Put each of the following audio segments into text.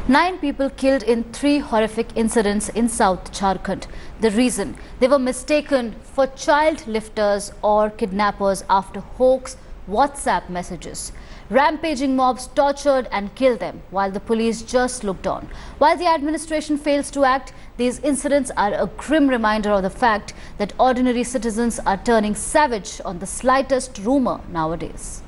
9 people killed in 3 horrific incidents in South Jharkhand. The reason? They were mistaken for child lifters or kidnappers after hoax WhatsApp messages. Rampaging mobs tortured and killed them while the police just looked on. While the administration fails to act, these incidents are a grim reminder of the fact that ordinary citizens are turning savage on the slightest rumor nowadays.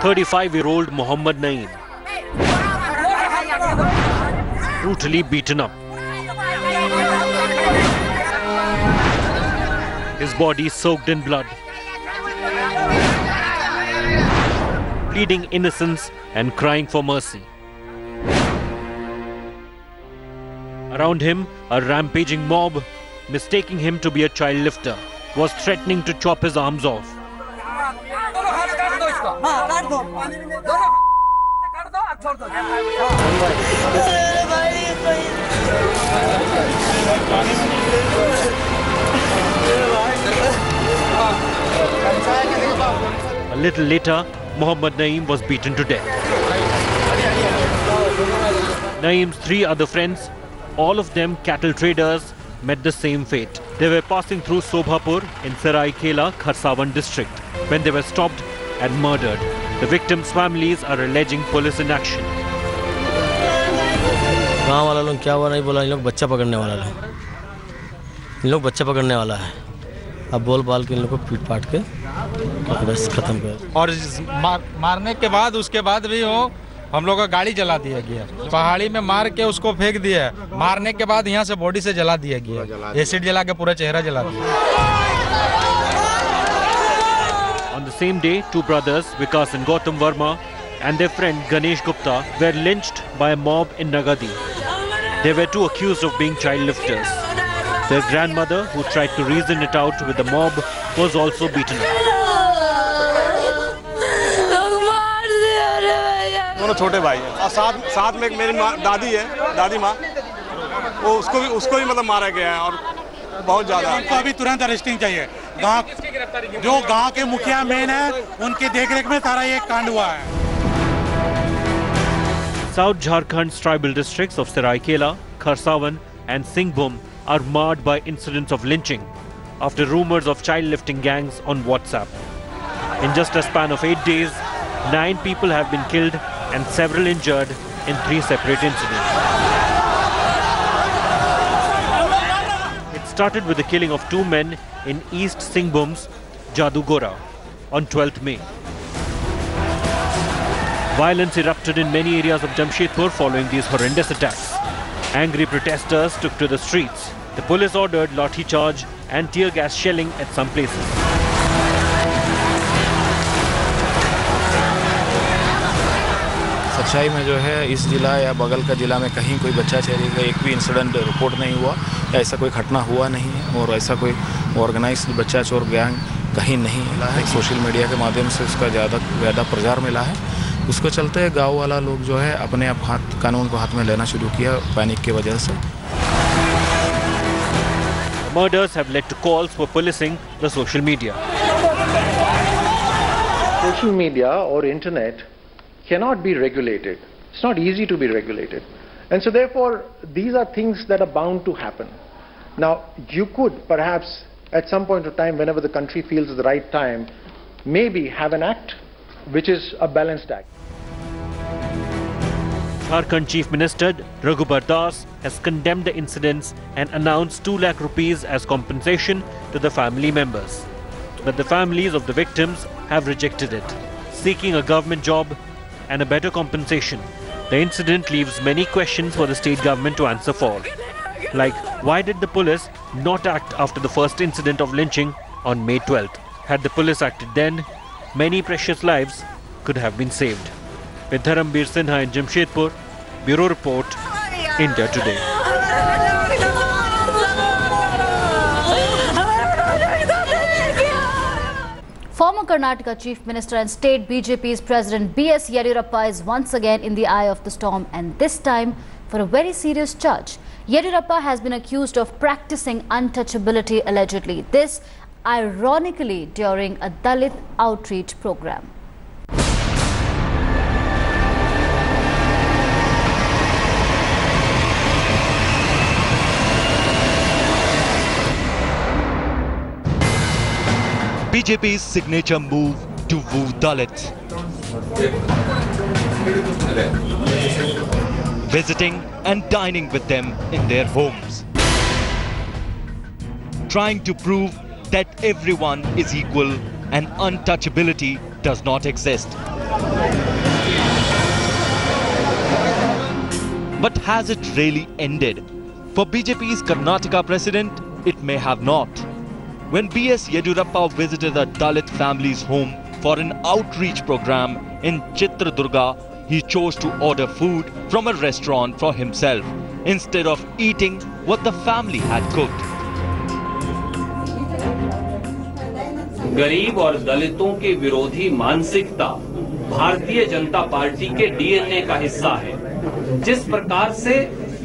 "35-year-old Mohammad Naeem brutally beaten up. His body soaked in blood, pleading innocence and crying for mercy. Around him, a rampaging mob, mistaking him to be a child lifter, was threatening to chop his arms off. A little later, Mohammad Naeem was beaten to death. Naeem's 3 other friends, all of them cattle traders, met the same fate. They were passing through Sobhapur in Saraikela, Kharsavan district when they were stopped and murdered. The victims' families are alleging police inaction. गाँव वाला लोग क्या हुआ नहीं बोला, इन लोग बच्चा पकड़ने वाला है, इन लोग बच्चा पकड़ने वाला है, अब बोल बाल के इन लोग को पीट पाट के बस खत्म कर। और मारने के बाद उसके बाद भी हो हम लोग का गाड़ी जला दिया गया, पहाड़ी में मार के उसको फेंक दिया, मारने के बाद यहाँ से बॉडी से जला दिया गया, एसिड जला के पूरा चेहरा जला दिया। On the same day, 2 brothers, Vikas and Gautam Verma, and their friend Ganesh Gupta were lynched by a mob in Nagadi. They were 2 accused of being child lifters. Their grandmother, who tried to reason it out with the mob, was also beaten up. दोनों छोटे भाई हैं और साथ में एक मेरी दादी है, दादी माँ, वो उसको भी मतलब मारा गया है और बहुत ज़्यादा। उनको अभी तुरंत अरेस्टिंग चाहिए। जो गांव के मुखिया मेन है, उनके देखरेख में सारा ये कांड हुआ है। South Jharkhand's tribal districts of Saraikela, Kharsavan and Singhbhum are marred by incidents of lynching after rumors of child lifting gangs on WhatsApp. In just a span of 8 days, 9 people have been killed and several injured in 3 separate incidents. It started with the killing of 2 men in East Singhbhum's Jadugora on 12th May. Violence erupted in many areas of Jamshedpur following these horrendous attacks. Angry protesters took to the streets. The police ordered lathi charge and tear gas shelling at some places. सच्चाई में जो है इस जिला या बगल का जिला में कहीं कोई बच्चा चोरी का एक भी इंसिडेंट रिपोर्ट नहीं हुआ या ऐसा कोई घटना हुआ नहीं है और ऐसा कोई ऑर्गेनाइज्ड बच्चा चोर गैंग कहीं नहीं मिला है। सोशल मीडिया के माध्यम से उसका ज़्यादा प्रचार मिला है, उसको चलते गांव वाला लोग जो है अपने आप कानून को हाथ में लेना शुरू किया पैनिक की वजह से। Murders have led to calls for policing the social media. Social media or internet cannot be regulated. It's not easy to be regulated. And so therefore, these are things that are bound to happen. Now, you could perhaps at some point of time, whenever the country feels the right time, maybe have an act which is a balanced act. Jharkhand Chief Minister Raghubar Das has condemned the incidents and announced 2 lakh rupees as compensation to the family members. But the families of the victims have rejected it, seeking a government job and a better compensation. The incident leaves many questions for the state government to answer for. Like, why did the police not act after the first incident of lynching on May 12th? Had the police acted then, many precious lives could have been saved. With Dharambir Sinha in Jamshedpur, Bureau Report, India Today. Former Karnataka Chief Minister and State BJP's President B.S. Yediyurappa is once again in the eye of the storm, and this time for a very serious charge. Yediyurappa has been accused of practicing untouchability allegedly. This ironically during a Dalit outreach program. BJP's signature move to woo Dalits. Visiting and dining with them in their homes. Trying to prove that everyone is equal and untouchability does not exist. But has it really ended? For BJP's Karnataka president, it may have not. When B.S. Yediyurappa visited a Dalit family's home for an outreach program in Chitradurga, he chose to order food from a restaurant for himself instead of eating what the family had cooked. गरीब और दलितों के विरोधी मानसिकता Bharatiya Janata party के DNA का हिस्सा है। जिस प्रकार से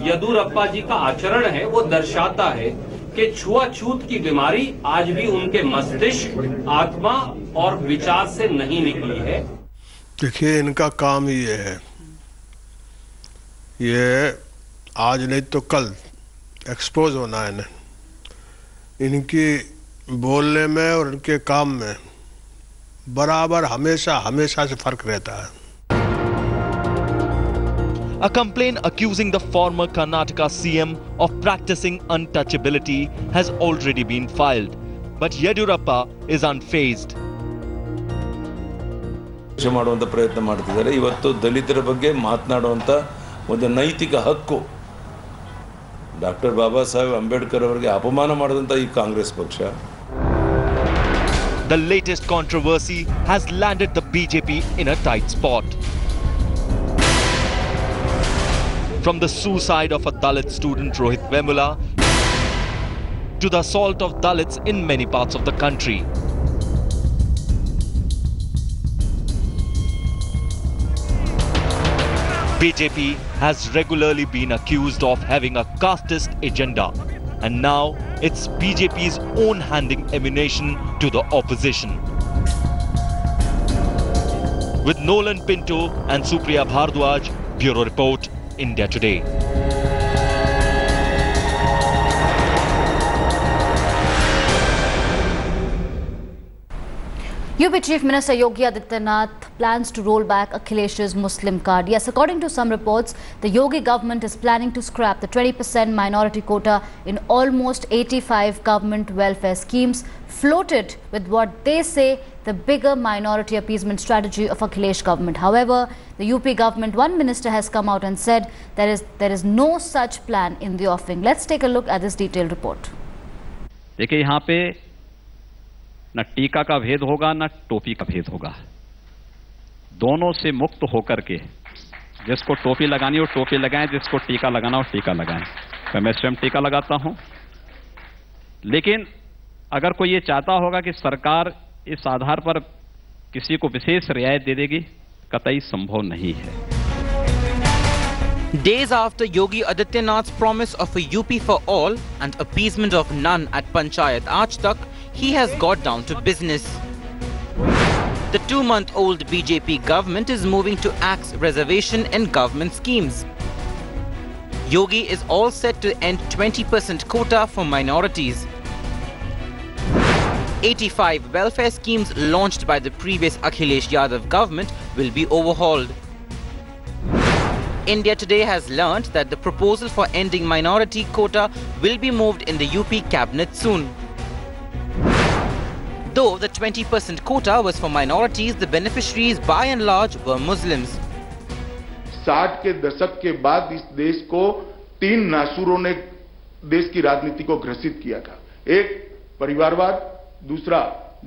येदियुरप्पा जी का आचरण है वो दर्शाता है कि छुआछूत की बीमारी आज भी उनके मस्तिष्क, आत्मा और विचार से नहीं निकली है। देखिए, इनका काम ही ये है, ये आज नहीं तो कल एक्सपोज होना है। इनकी बोलने में और इनके काम में बराबर हमेशा से फर्क रहता है। A complaint accusing the former Karnataka CM of practicing untouchability has already been filed, but Yediyurappa is unfazed. ಮಾಡುವಂತ ಪ್ರಯತ್ನ ಮಾಡ್ತಿದ್ದಾರೆ. ಇವತ್ತು ದಲಿತರ ಬಗ್ಗೆ ಮಾತನಾಡುವಂತ ಒಂದು ನೈತಿಕ ಹಕ್ಕು ಡಾಕ್ಟರ್ ಬಾಬಾ ಸಾಹೇಬ್ ಅಂಬೇಡ್ಕರ್ ಅವರಿಗೆ ಅಪಮಾನ ಮಾಡಿದಂತ ಈ ಕಾಂಗ್ರೆಸ್ ಪಕ್ಷ. The latest controversy has landed the BJP in a tight spot. From the suicide of a Dalit student Rohit Vemula to the assault of Dalits in many parts of the country. BJP has regularly been accused of having a casteist agenda, and now it's BJP's own handing ammunition to the opposition. With Nolan Pinto and Supriya Bhardwaj, Bureau Report, India Today. UP Chief Minister Yogi Adityanath plans to roll back Akhilesh's Muslim card. Yes, according to some reports, the Yogi government is planning to scrap the 20% minority quota in almost 85 government welfare schemes, floated with what they say the bigger minority appeasement strategy of Akhilesh government. However, the UP government, one minister has come out and said there is no such plan in the offing. Let's take a look at this detailed report. देखिए, यहाँ पे न टीका का भेद होगा न टोपी का भेद होगा। दोनों से मुक्त होकर के जिसको टोपी लगानी हो टोपी लगाएं, जिसको टीका लगाना हो टीका लगाएं। तो मैं स्वयं टीका लगाता हूं, लेकिन अगर कोई ये चाहता होगा कि सरकार इस आधार पर किसी को विशेष रियायत दे देगी, कतई संभव नहीं है। Days after Yogi Adityanath's promise of a UP for all and appeasement of none at Panchayat Aaj Tak, he has got down to business. The 2-month-old BJP government is moving to axe reservation in government schemes. Yogi is all set to end 20% quota for minorities. 85 welfare schemes launched by the previous Akhilesh Yadav government will be overhauled. India Today has learnt that the proposal for ending minority quota will be moved in the UP cabinet soon. Though the 20% quota was for minorities, the beneficiaries by and large were Muslims. 60 के दशक के बाद इस देश को 3 नासूरों ने देश की राजनीति को ग्रसित किया था। एक परिवारवाद, दूसरा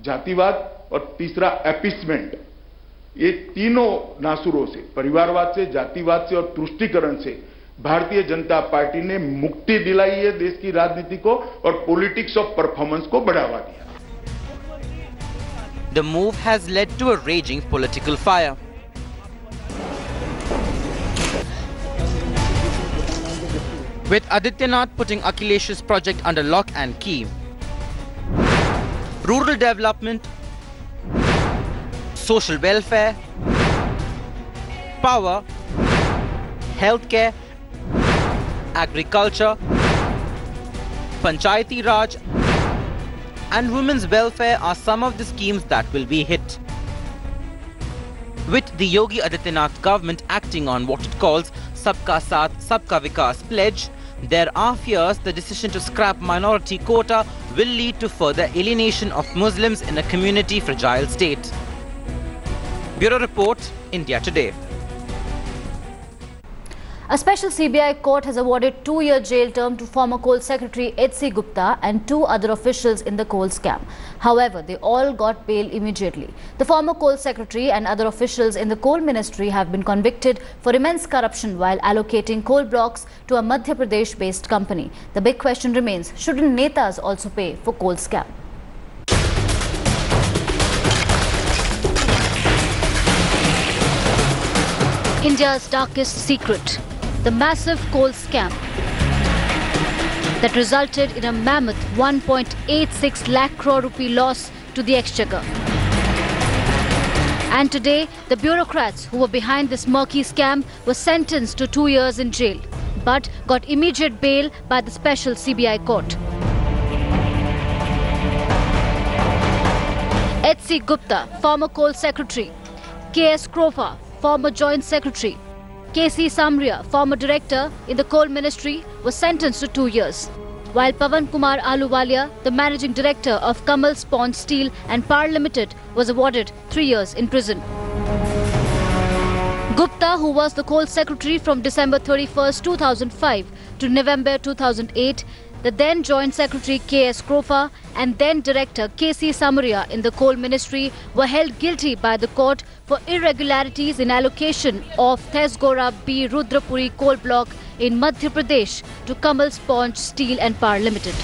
जातिवाद और तीसरा अपीसमेंट। ये तीनों नासूरों से, परिवारवाद से, जातिवाद से और तुष्टीकरण से भारतीय जनता पार्टी ने मुक्ति दिलाई है देश की राजनीति को और पॉलिटिक्स ऑफ परफॉर्मेंस को बढ़ावा दिया। The move has led to a raging political fire. With Adityanath putting Akhilesh's project under lock and key, rural development, social welfare, power, healthcare, agriculture, Panchayati Raj and women's welfare are some of the schemes that will be hit. With the Yogi Adityanath government acting on what it calls Sabka Saath, Sabka Vikas pledge, there are fears the decision to scrap minority quota will lead to further alienation of Muslims in a community fragile state. Bureau Report, India Today. A special CBI court has awarded 2-year jail term to former Coal Secretary H.C. Gupta and 2 other officials in the coal scam. However, they all got bail immediately. The former Coal Secretary and other officials in the Coal Ministry have been convicted for immense corruption while allocating coal blocks to a Madhya Pradesh-based company. The big question remains, shouldn't netas also pay for coal scam? India's darkest secret. The massive coal scam that resulted in a mammoth 1.86 lakh crore rupee loss to the exchequer. And today, the bureaucrats who were behind this murky scam were sentenced to 2 years in jail, but got immediate bail by the special CBI court. H.C. Gupta, former Coal Secretary, K.S. Krofa, former Joint Secretary, K.C. Samria, former Director in the Coal Ministry, was sentenced to 2 years, while Pawan Kumar Ahluwalia, the Managing Director of Kamal Sponge Steel and Power Limited, was awarded 3 years in prison. Gupta, who was the Coal Secretary from December 31, 2005 to November 2008, the then Joint Secretary K.S. Krofa and then Director K.C. Samria in the Coal Ministry were held guilty by the court for irregularities in allocation of Thesgora B. Rudrapuri coal block in Madhya Pradesh to Kamal Sponge Steel and Power Limited.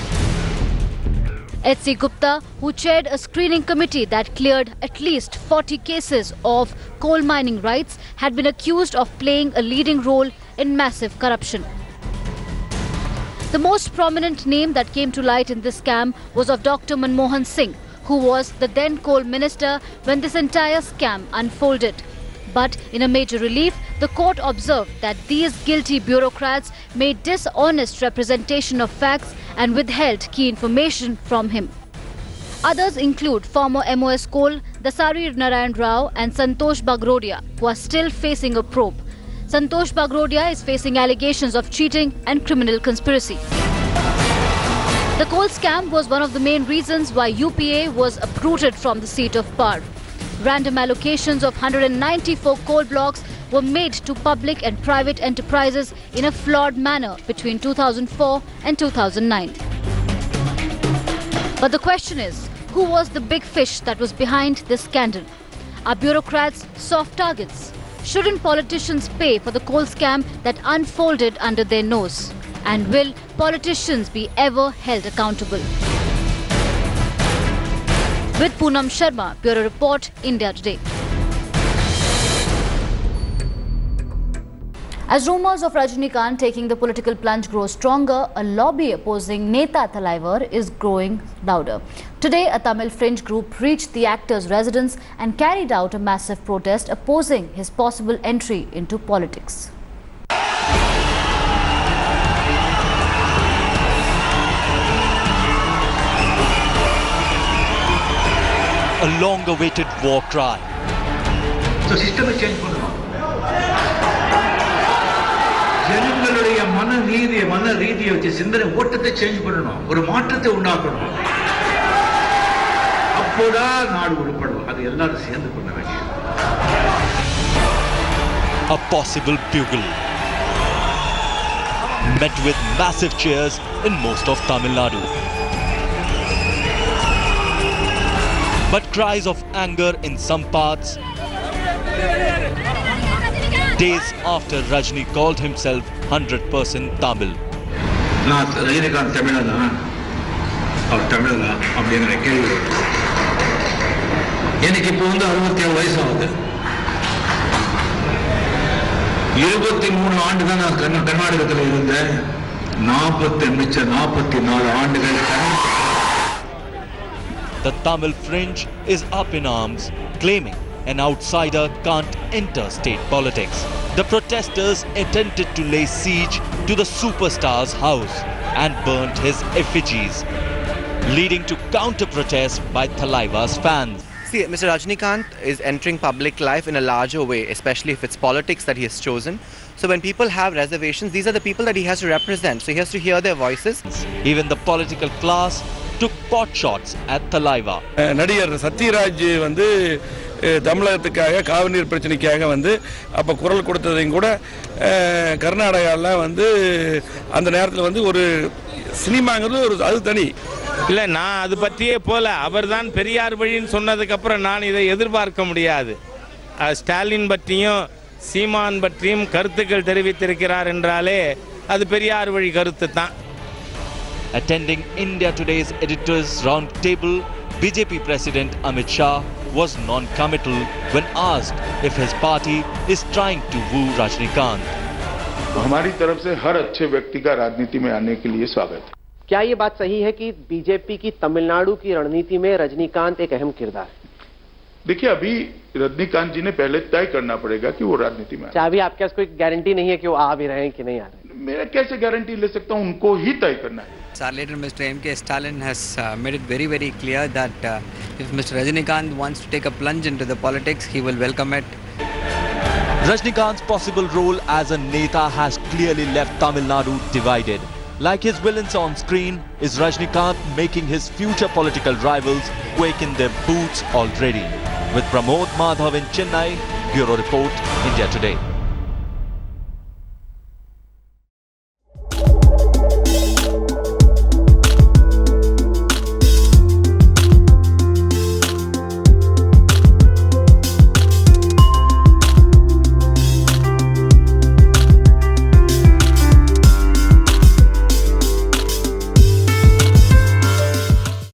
H.C. Gupta, who chaired a screening committee that cleared at least 40 cases of coal mining rights, had been accused of playing a leading role in massive corruption. The most prominent name that came to light in this scam was of Dr. Manmohan Singh, who was the then coal minister when this entire scam unfolded. But in a major relief, the court observed that these guilty bureaucrats made dishonest representation of facts and withheld key information from him. Others include former MOS Coal, Dasari Narayan Rao and Santosh Bagrodia, who are still facing a probe. Santosh Bagrodia is facing allegations of cheating and criminal conspiracy. The coal scam was one of the main reasons why UPA was uprooted from the seat of power. Random allocations of 194 coal blocks were made to public and private enterprises in a flawed manner between 2004 and 2009. But the question is, who was the big fish that was behind this scandal? Are bureaucrats soft targets? Shouldn't politicians pay for the coal scam that unfolded under their nose? And will politicians be ever held accountable? With Poonam Sharma, Bureau Report, India Today. As rumours of Rajinikanth taking the political plunge grow stronger, a lobby opposing Neta Thalaivar is growing louder. Today, a Tamil fringe group reached the actor's residence and carried out a massive protest opposing his possible entry into politics. A long-awaited war cry. So system change ஜனங்களுடைய மன ரீதியை வச்சு சிந்தனை ஓட்டத்தை change பண்ணணும், ஒரு மாற்றத்தை உண்டாக்கணும். அப்போதான் நாடு உருப்படும். அது எல்லாரும் சேர்ந்து பண்ண வேண்டியது. A possible bugle met with massive cheers in most of Tamil Nadu. But cries of anger in some parts days after Rajni called himself 100% Tamil. நான் ரஜினிகாந்த் தமிழனா அவர் தமிழனா அப்படிங்கிற கேள்வி எனக்கு இப்போ வந்து 67 வயசு ஆகுது. 23 ஆண்டு தான் நான் கர்நாடகத்தில் இருந்தேன். 44 ஆண்டுகள். The Tamil fringe is up in arms, claiming an outsider can't enter state politics. The protesters attempted to lay siege to the superstar's house and burnt his effigies, leading to counter-protests by Thalaiva's fans. See, Mr. Rajnikant is entering public life in a larger way, especially if it's politics that he has chosen. So when people have reservations, these are the people that he has to represent. So he has to hear their voices. Even the political class took pot shots at Thalaiva. நடிகர் சத்யராஜ் வந்து தமிழகத்துக்காக காவிரி பிரச்சனைக்காக வந்து அப்போ குரல் கொடுத்ததையும் கூட கர்நாடகாவில் வந்து அந்த நேரத்தில் வந்து ஒரு சினிமாங்கிறது ஒரு அது தனி இல்லை. நான் அது பற்றியே போல அவர் தான் பெரியார் வழின்னு சொன்னதுக்கப்புறம் நான் இதை எதிர்பார்க்க முடியாது. ஸ்டாலின் பற்றியும் சீமான் பற்றியும் கருத்துக்கள் தெரிவித்திருக்கிறார் என்றாலே அது பெரியார் வழி கருத்து தான். Attending India Today's editors round table, BJP President Amit Shah was non-committal when asked if his party is trying to woo Rajnikant. हमारी तरफ से हर अच्छे व्यक्ति का राजनीति में आने के लिए स्वागत है. क्या ये बात सही है कि बीजेपी की तमिलनाडु की रणनीति में रजनीकांत एक अहम किरदार है? देखिए, अभी रजनीकांत जी ने पहले तय करना पड़ेगा कि वो राजनीति में क्या अभी आपके पास कोई गारंटी नहीं है कि वो आ भी रहे हैं कि नहीं आ रहे? मैं कैसे गारंटी ले सकता हूं? उनको ही तय करना है. Our leader, Mr. M.K. Stalin, has made it very, very clear that if Mr. Rajnikant wants to take a plunge into the politics, he will welcome it. Rajnikant's possible role as a Neta has clearly left Tamil Nadu divided. Like his villains on screen, is Rajnikant making his future political rivals quake in their boots already? With Pramod Madhav in Chennai, Bureau Report, India Today.